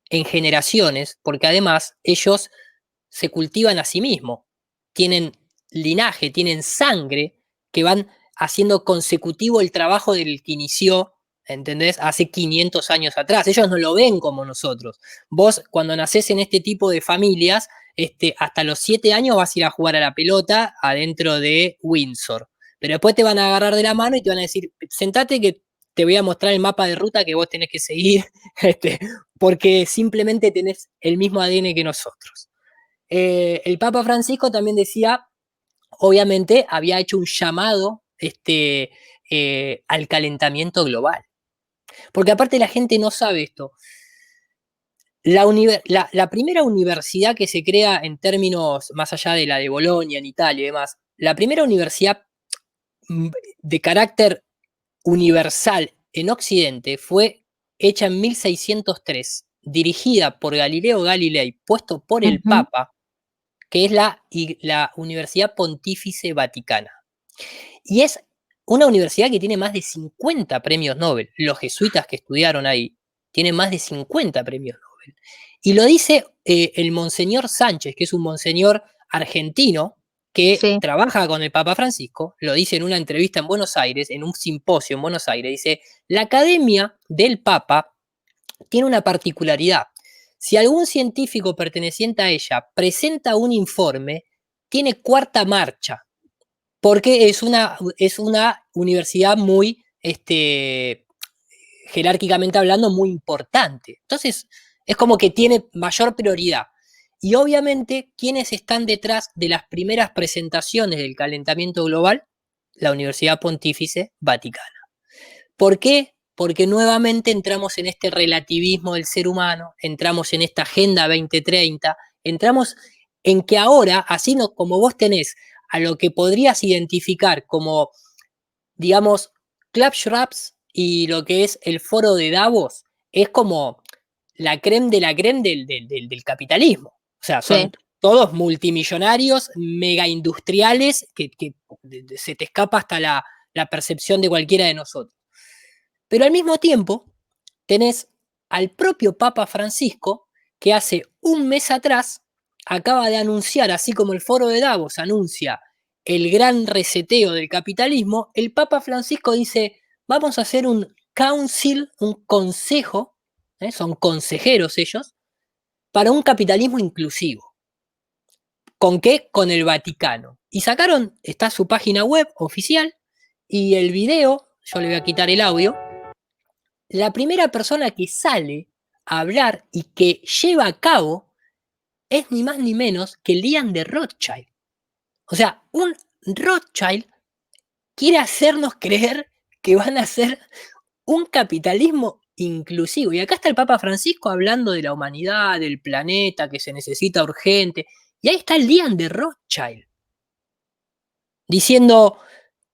en generaciones, porque además ellos se cultivan a sí mismos, tienen linaje, tienen sangre que van haciendo consecutivo el trabajo del que inició, ¿entendés? Hace 500 años atrás. Ellos no lo ven como nosotros. Vos, cuando nacés en este tipo de familias, hasta los 7 años vas a ir a jugar a la pelota adentro de Windsor. Pero después te van a agarrar de la mano y te van a decir, sentate que te voy a mostrar el mapa de ruta que vos tenés que seguir, porque simplemente tenés el mismo ADN que nosotros. El Papa Francisco también decía, obviamente, había hecho un llamado al calentamiento global. Porque aparte la gente no sabe esto. La primera universidad que se crea en términos, más allá de la de Bolonia en Italia y demás, la primera universidad de carácter universal en Occidente fue hecha en 1603, dirigida por Galileo Galilei, puesto por el Papa, que es la Universidad Pontífice Vaticana. Y es una universidad que tiene más de 50 premios Nobel. Los jesuitas que estudiaron ahí tienen más de 50 premios Nobel. Y lo dice el Monseñor Sánchez, que es un monseñor argentino que trabaja con el Papa Francisco, lo dice en una entrevista en Buenos Aires, en un simposio en Buenos Aires, dice, la academia del Papa tiene una particularidad. Si algún científico perteneciente a ella presenta un informe, tiene cuarta marcha, porque es una universidad muy, jerárquicamente hablando, muy importante. Entonces, es como que tiene mayor prioridad. Y obviamente, ¿quiénes están detrás de las primeras presentaciones del calentamiento global? La Universidad Pontífice Vaticana. ¿Por qué? Porque nuevamente entramos en este relativismo del ser humano, entramos en esta Agenda 2030, entramos en que ahora, así como vos tenés a lo que podrías identificar como, digamos, Klaus Schwab y lo que es el foro de Davos, es como la creme de la creme del capitalismo. O sea, son todos multimillonarios, mega industriales, que se te escapa hasta la percepción de cualquiera de nosotros. Pero al mismo tiempo tenés al propio Papa Francisco que hace un mes atrás acaba de anunciar, así como el foro de Davos anuncia el gran reseteo del capitalismo, el Papa Francisco dice, vamos a hacer un council, un consejo, son consejeros ellos, para un capitalismo inclusivo. ¿Con qué? Con el Vaticano. Y sacaron, está su página web oficial, y el video, yo le voy a quitar el audio, la primera persona que sale a hablar y que lleva a cabo es ni más ni menos que Liam de Rothschild. O sea, un Rothschild quiere hacernos creer que van a hacer un capitalismo inclusivo. Y acá está el Papa Francisco hablando de la humanidad, del planeta, que se necesita urgente. Y ahí está Liam de Rothschild. diciendo,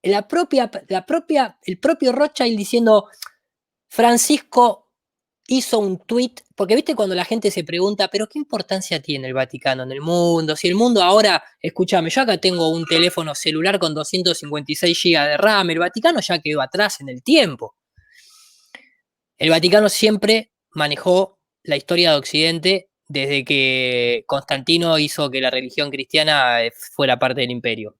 el propio Rothschild diciendo, Francisco hizo un tuit, porque viste cuando la gente se pregunta, pero ¿qué importancia tiene el Vaticano en el mundo? Si el mundo ahora, escúchame, yo acá tengo un teléfono celular con 256 GB de RAM, el Vaticano ya quedó atrás en el tiempo. El Vaticano siempre manejó la historia de Occidente desde que Constantino hizo que la religión cristiana fuera parte del imperio.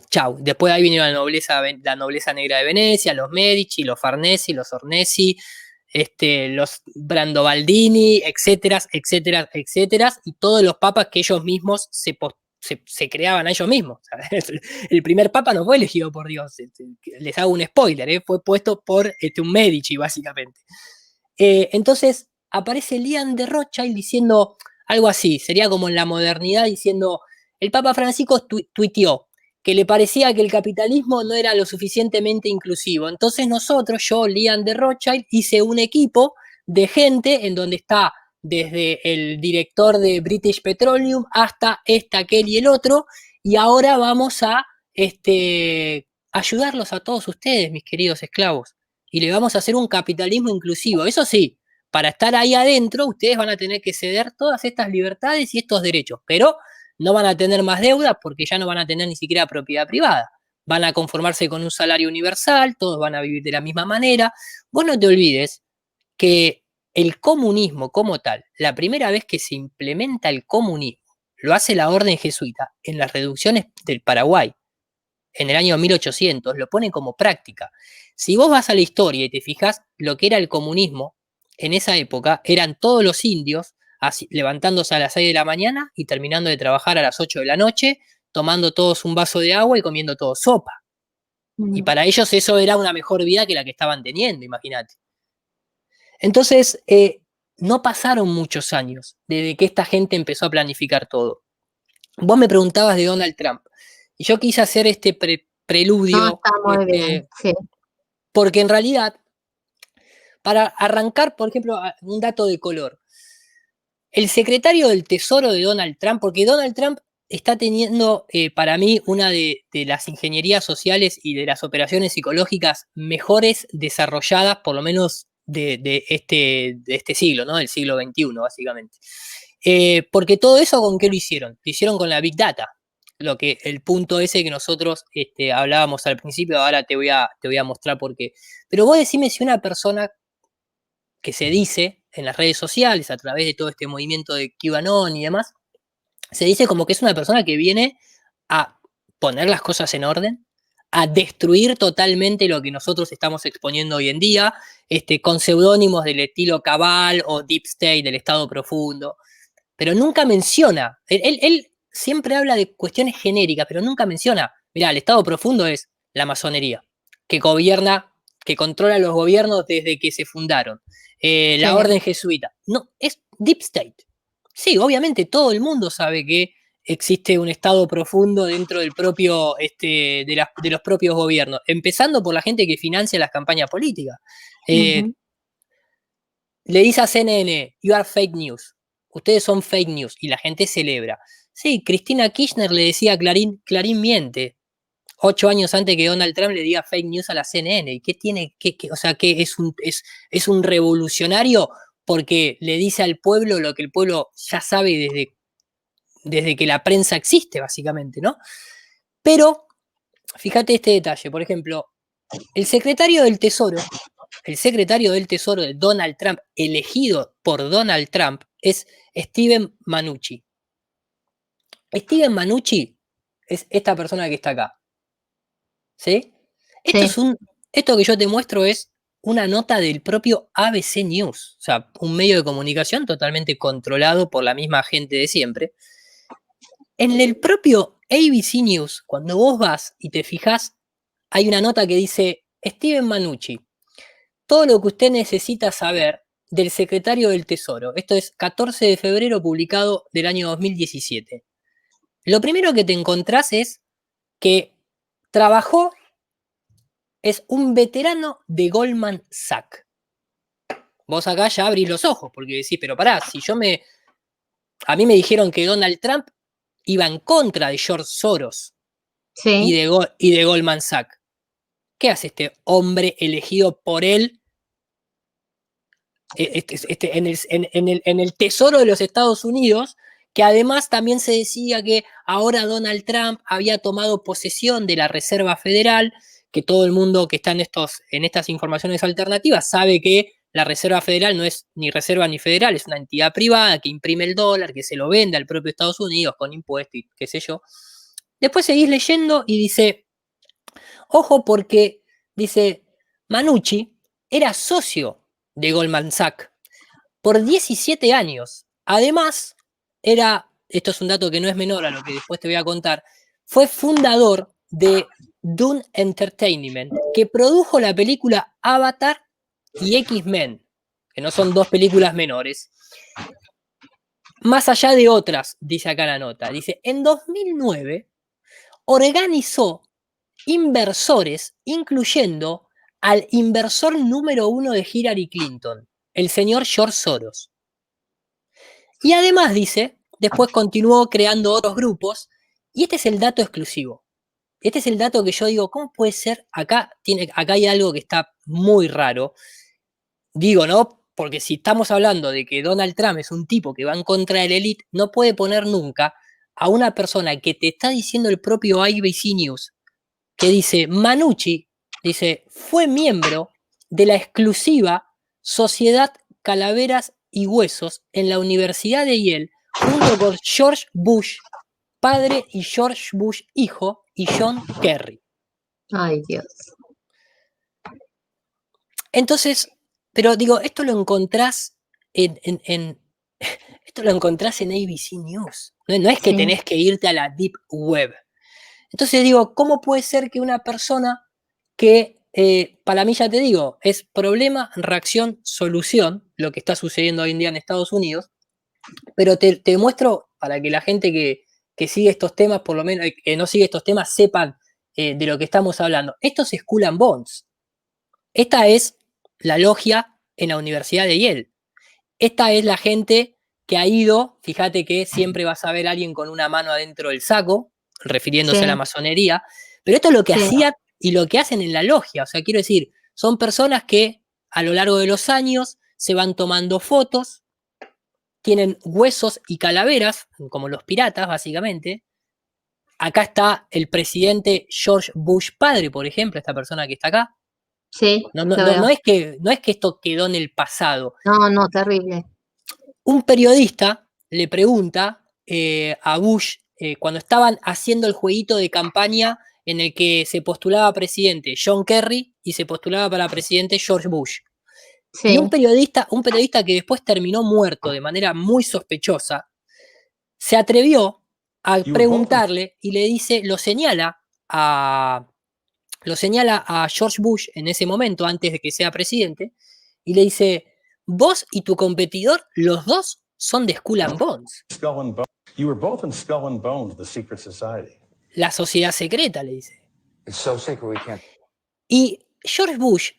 Chau. Después ahí vinieron la nobleza negra de Venecia, los Medici, los Farnesi, los Ornesi, los Brandobaldini, etcétera, etcétera, etcétera, y todos los papas que ellos mismos se creaban a ellos mismos. El primer papa no fue elegido por Dios, les hago un spoiler, fue puesto por un Medici, básicamente. Entonces aparece Liam de Rothschild diciendo algo así, sería como en la modernidad diciendo, el Papa Francisco tuiteó que le parecía que el capitalismo no era lo suficientemente inclusivo. Entonces nosotros, yo, Liam de Rothschild, hice un equipo de gente en donde está desde el director de British Petroleum hasta aquel y el otro, y ahora vamos a ayudarlos a todos ustedes, mis queridos esclavos, y le vamos a hacer un capitalismo inclusivo. Eso sí, para estar ahí adentro, ustedes van a tener que ceder todas estas libertades y estos derechos, pero no van a tener más deuda porque ya no van a tener ni siquiera propiedad privada. Van a conformarse con un salario universal, todos van a vivir de la misma manera. Vos no te olvides que el comunismo como tal, la primera vez que se implementa el comunismo, lo hace la orden jesuita en las reducciones del Paraguay, en el año 1800, lo pone como práctica. Si vos vas a la historia y te fijas lo que era el comunismo, en esa época eran todos los indios levantándose a las 6 de la mañana y terminando de trabajar a las 8 de la noche, tomando todos un vaso de agua y comiendo todos sopa. Y para ellos eso era una mejor vida que la que estaban teniendo, imagínate. Entonces, no pasaron muchos años desde que esta gente empezó a planificar todo. Vos me preguntabas de Donald Trump, y yo quise hacer este preludio. No, está muy bien, sí. Porque en realidad, para arrancar, por ejemplo, un dato de color, el secretario del Tesoro de Donald Trump, porque Donald Trump está teniendo, para mí, una de las ingenierías sociales y de las operaciones psicológicas mejores desarrolladas, por lo menos de este siglo, ¿no? Del siglo XXI, básicamente. Porque todo eso, ¿con qué lo hicieron? Lo hicieron con la Big Data. El punto ese que nosotros hablábamos al principio, ahora te voy a mostrar por qué. Pero vos decime si una persona que se dice en las redes sociales, a través de todo este movimiento de QAnon y demás, se dice como que es una persona que viene a poner las cosas en orden, a destruir totalmente lo que nosotros estamos exponiendo hoy en día, con seudónimos del estilo Cabal o Deep State, del Estado Profundo, pero nunca menciona, él siempre habla de cuestiones genéricas, pero nunca menciona, mirá, el Estado Profundo es la masonería, que gobierna, que controla los gobiernos desde que se fundaron, la orden jesuita, no, es Deep State. Sí, obviamente todo el mundo sabe que existe un Estado profundo dentro del propio, de los propios gobiernos, empezando por la gente que financia las campañas políticas. Le dice a CNN, you are fake news, ustedes son fake news, y la gente celebra. Sí, Cristina Kirchner le decía a Clarín miente, 8 años antes que Donald Trump le diga fake news a la CNN. ¿Y qué tiene? O sea, que es un revolucionario porque le dice al pueblo lo que el pueblo ya sabe desde que la prensa existe, básicamente, ¿no? Pero, fíjate este detalle, por ejemplo, el secretario del Tesoro de Donald Trump, elegido por Donald Trump, es Steven Mnuchin. Steven Mnuchin es esta persona que está acá. ¿Sí? Esto que yo te muestro es una nota del propio ABC News, o sea, un medio de comunicación totalmente controlado por la misma gente de siempre. En el propio ABC News, cuando vos vas y te fijás, hay una nota que dice Steven Mnuchin, todo lo que usted necesita saber del secretario del Tesoro. Esto es 14 de febrero publicado del año 2017. Lo primero que te encontrás es que es un veterano de Goldman Sachs. Vos acá ya abrís los ojos porque decís, pero pará, a mí me dijeron que Donald Trump iba en contra de George Soros. Sí. y de Goldman Sachs. ¿Qué hace este hombre elegido por él en el tesoro de los Estados Unidos? Que además también se decía que ahora Donald Trump había tomado posesión de la Reserva Federal, que todo el mundo que está en estas informaciones alternativas sabe que la Reserva Federal no es ni reserva ni federal, es una entidad privada que imprime el dólar, que se lo vende al propio Estados Unidos con impuestos y qué sé yo. Después seguís leyendo y dice, ojo porque, dice, Manucci era socio de Goldman Sachs por 17 años. Además, esto es un dato que no es menor a lo que después te voy a contar, fue fundador de Dune Entertainment, que produjo la película Avatar y X-Men, que no son dos películas menores. Más allá de otras, dice acá la nota, dice, en 2009 organizó inversores, incluyendo al inversor número 1 de Hillary Clinton, el señor George Soros. Y además dice, después continuó creando otros grupos, y este es el dato exclusivo. Este es el dato que yo digo, ¿cómo puede ser? Acá hay algo que está muy raro. Digo, ¿no? Porque si estamos hablando de que Donald Trump es un tipo que va en contra de la élite, no puede poner nunca a una persona que te está diciendo el propio ABC News, que dice, Manucci, dice, fue miembro de la exclusiva Sociedad Calaveras y Huesos en la Universidad de Yale, junto con George Bush padre y George Bush hijo y John Kerry. Ay, Dios. Entonces, pero digo, esto lo encontrás esto lo encontrás en ABC News. No es que tenés que irte a la Deep Web. Entonces digo, ¿cómo puede ser que una persona que, para mí ya te digo, es problema, reacción, solución, lo que está sucediendo hoy en día en Estados Unidos, pero te muestro para que la gente que sigue estos temas, por lo menos que no sigue estos temas, sepan de lo que estamos hablando. Esto es Skull and Bones. Esta es la logia en la Universidad de Yale. Esta es la gente que ha ido, fíjate que siempre vas a ver a alguien con una mano adentro del saco, refiriéndose a la masonería, pero esto es lo que hacían y lo que hacen en la logia. O sea, quiero decir, son personas que a lo largo de los años se van tomando fotos, tienen huesos y calaveras, como los piratas, básicamente. Acá está el presidente George Bush padre, por ejemplo, esta persona que está acá. Sí, No es que esto quedó en el pasado. No, terrible. Un periodista le pregunta a Bush, cuando estaban haciendo el jueguito de campaña en el que se postulaba presidente John Kerry y se postulaba para presidente George Bush. Sí. Y un periodista que después terminó muerto de manera muy sospechosa, se atrevió a preguntarle y le dice, lo señala a George Bush en ese momento, antes de que sea presidente, y le dice, vos y tu competidor, los dos son de Skull and Bones. You were both in Skull and Bones, the secret society. La sociedad secreta, le dice. It's so secret we can't. Y George Bush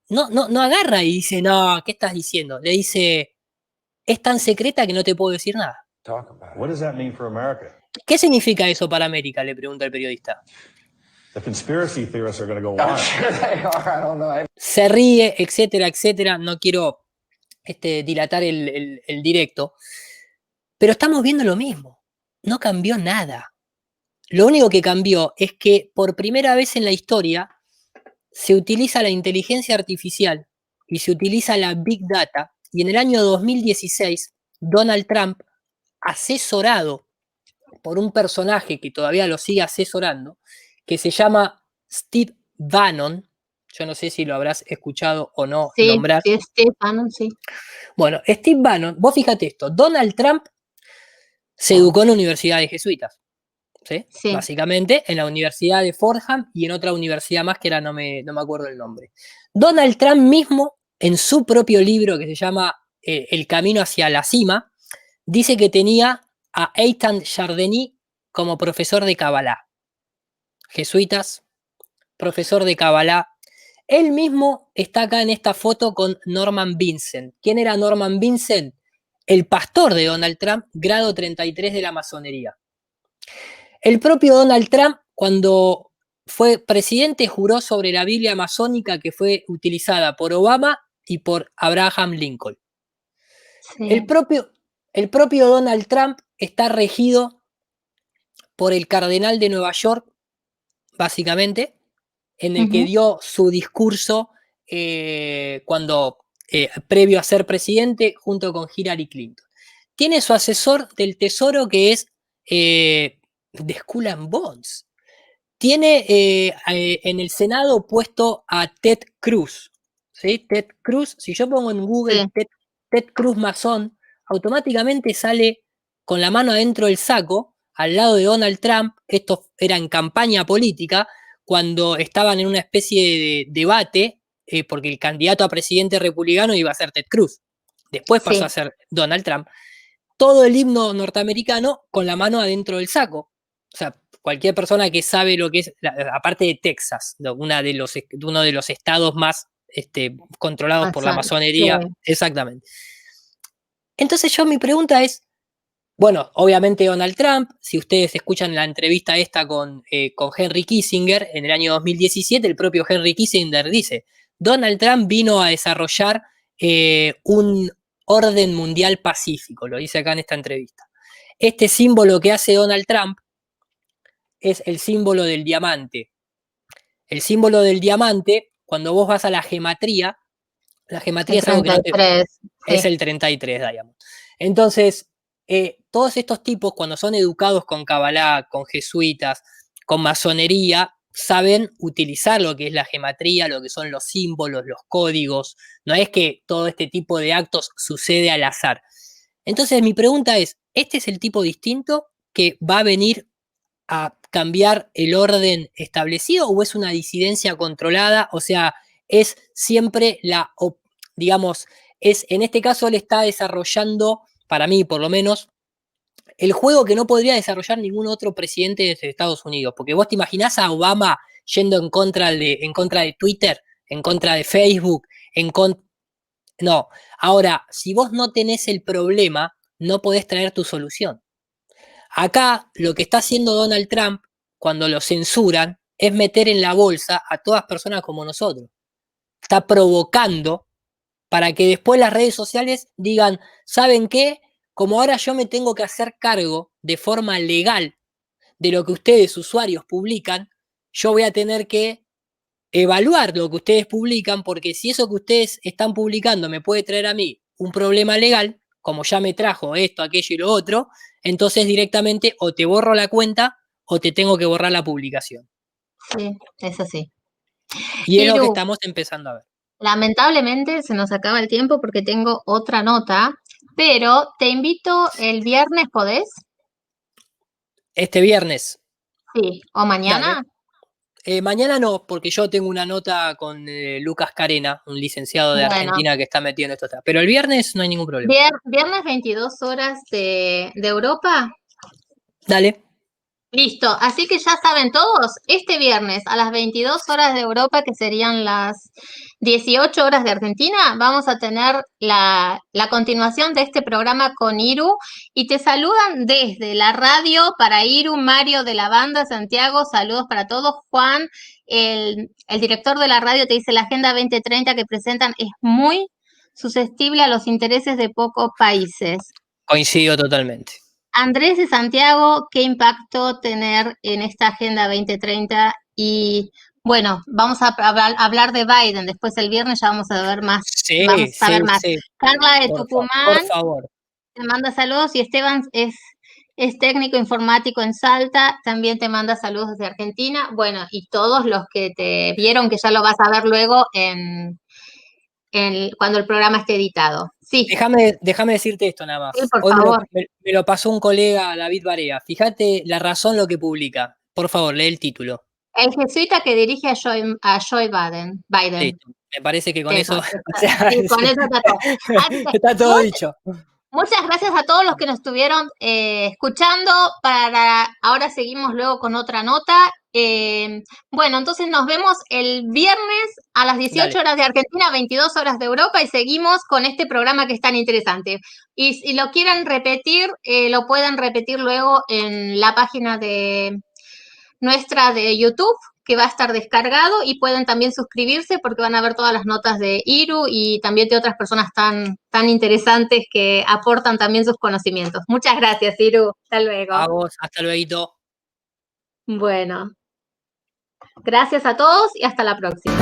no agarra y dice, no, ¿qué estás diciendo? Le dice, es tan secreta que no te puedo decir nada. Talk about it. What does that mean for America? ¿Qué significa eso para América? Le pregunta el periodista. The conspiracy theorists are going to go wild. I'm sure they are. I don't know. Se ríe, etcétera, etcétera. No quiero dilatar el directo. Pero estamos viendo lo mismo. No cambió nada. Lo único que cambió es que por primera vez en la historia se utiliza la inteligencia artificial y se utiliza la Big Data. Y en el año 2016, Donald Trump, asesorado por un personaje que todavía lo sigue asesorando, que se llama Steve Bannon. Yo no sé si lo habrás escuchado o no nombrar. Sí, Steve Bannon, sí. Bueno, Steve Bannon, vos fíjate esto, Donald Trump se educó en la Universidad de Jesuitas, ¿sí? Sí. Básicamente en la Universidad de Fordham y en otra universidad más que ahora no me acuerdo el nombre. Donald Trump mismo, en su propio libro que se llama El camino hacia la cima, dice que tenía a Eitan Chardeny como profesor de Kabbalah. Jesuitas, profesor de Kabbalah. Él mismo está acá en esta foto con Norman Vincent. ¿Quién era Norman Vincent? El pastor de Donald Trump, grado 33 de la masonería. El propio Donald Trump, cuando fue presidente, juró sobre la Biblia masónica que fue utilizada por Obama y por Abraham Lincoln. El propio Donald Trump está regido por el cardenal de Nueva York, básicamente, en el que dio su discurso previo a ser presidente junto con Hillary Clinton. Tiene su asesor del tesoro que es de Skull and Bones. Tiene en el Senado puesto a Ted Cruz. ¿Sí? Ted Cruz, si yo pongo en Google Ted Cruz masón, automáticamente sale con la mano adentro del saco, al lado de Donald Trump. Esto era en campaña política, cuando estaban en una especie de debate, porque el candidato a presidente republicano iba a ser Ted Cruz. Después pasó a ser Donald Trump. Todo el himno norteamericano con la mano adentro del saco. O sea, cualquier persona que sabe lo que es, aparte de Texas, uno de los estados más controlados por la masonería. Exactamente. Entonces mi pregunta es, bueno, obviamente Donald Trump, si ustedes escuchan la entrevista esta con Henry Kissinger en el año 2017, el propio Henry Kissinger dice, Donald Trump vino a desarrollar un orden mundial pacífico, lo dice acá en esta entrevista. Este símbolo que hace Donald Trump es el símbolo del diamante. El símbolo del diamante, cuando vos vas a la gematría es algo que no te... Es el 33, Diamond. Entonces, todos estos tipos, cuando son educados con Kabbalah, con jesuitas, con masonería, saben utilizar lo que es la gematría, lo que son los símbolos, los códigos. No es que todo este tipo de actos sucede al azar. Entonces, mi pregunta es, ¿este es el tipo distinto que va a venir a cambiar el orden establecido o es una disidencia controlada? O sea, es siempre en este caso él está desarrollando, para mí por lo menos, el juego que no podría desarrollar ningún otro presidente de Estados Unidos. Porque vos te imaginás a Obama yendo en contra de Twitter, en contra de Facebook, no. Ahora, si vos no tenés el problema, no podés traer tu solución. Acá, lo que está haciendo Donald Trump, cuando lo censuran, es meter en la bolsa a todas personas como nosotros. Está provocando para que después las redes sociales digan, ¿saben qué? Como ahora yo me tengo que hacer cargo de forma legal de lo que ustedes, usuarios, publican, yo voy a tener que evaluar lo que ustedes publican, porque si eso que ustedes están publicando me puede traer a mí un problema legal, como ya me trajo esto, aquello y lo otro, entonces directamente o te borro la cuenta o te tengo que borrar la publicación. Sí, es así. Y es lo que estamos empezando a ver. Lamentablemente se nos acaba el tiempo porque tengo otra nota, pero te invito el viernes, ¿podés? Este viernes. Sí, o mañana. Mañana no, porque yo tengo una nota con Lucas Carena, un licenciado de Argentina que está metido en esto. Pero el viernes no hay ningún problema. Viernes 22 horas de Europa. Dale. Listo, así que ya saben todos, este viernes a las 22 horas de Europa, que serían las 18 horas de Argentina, vamos a tener la continuación de este programa con Iru, y te saludan desde la radio para Iru, Mario de la banda, Santiago, saludos para todos, Juan, el director de la radio, te dice la Agenda 2030 que presentan es muy susceptible a los intereses de pocos países. Coincido totalmente. Andrés de Santiago, ¿qué impacto tener en esta Agenda 2030? Y bueno, vamos a hablar de Biden, después el viernes ya vamos a ver más. Sí, vamos a ver más. Sí. Carla de Tucumán, por favor. Te manda saludos, y Esteban es técnico informático en Salta, también te manda saludos desde Argentina. Bueno, y todos los que te vieron, que ya lo vas a ver luego cuando el programa esté editado. Sí. Déjame decirte esto nada más. Sí, por favor. Me lo pasó un colega, David Barea. Fíjate La Razón lo que publica. Por favor, lee el título. El jesuita que dirige a Joe Biden. Sí, me parece que con eso... Sí, con eso está todo. Está todo dicho. Muchas gracias a todos los que nos estuvieron escuchando. Ahora seguimos luego con otra nota. Bueno, entonces nos vemos el viernes a las 18 horas de Argentina, 22 horas de Europa, y seguimos con este programa que es tan interesante. Y si lo quieren repetir, lo pueden repetir luego en la página de nuestra de YouTube, que va a estar descargado, y pueden también suscribirse porque van a ver todas las notas de Iru y también de otras personas tan interesantes que aportan también sus conocimientos. Muchas gracias, Iru. Hasta luego. A vos, hasta luego. Bueno, gracias a todos y hasta la próxima.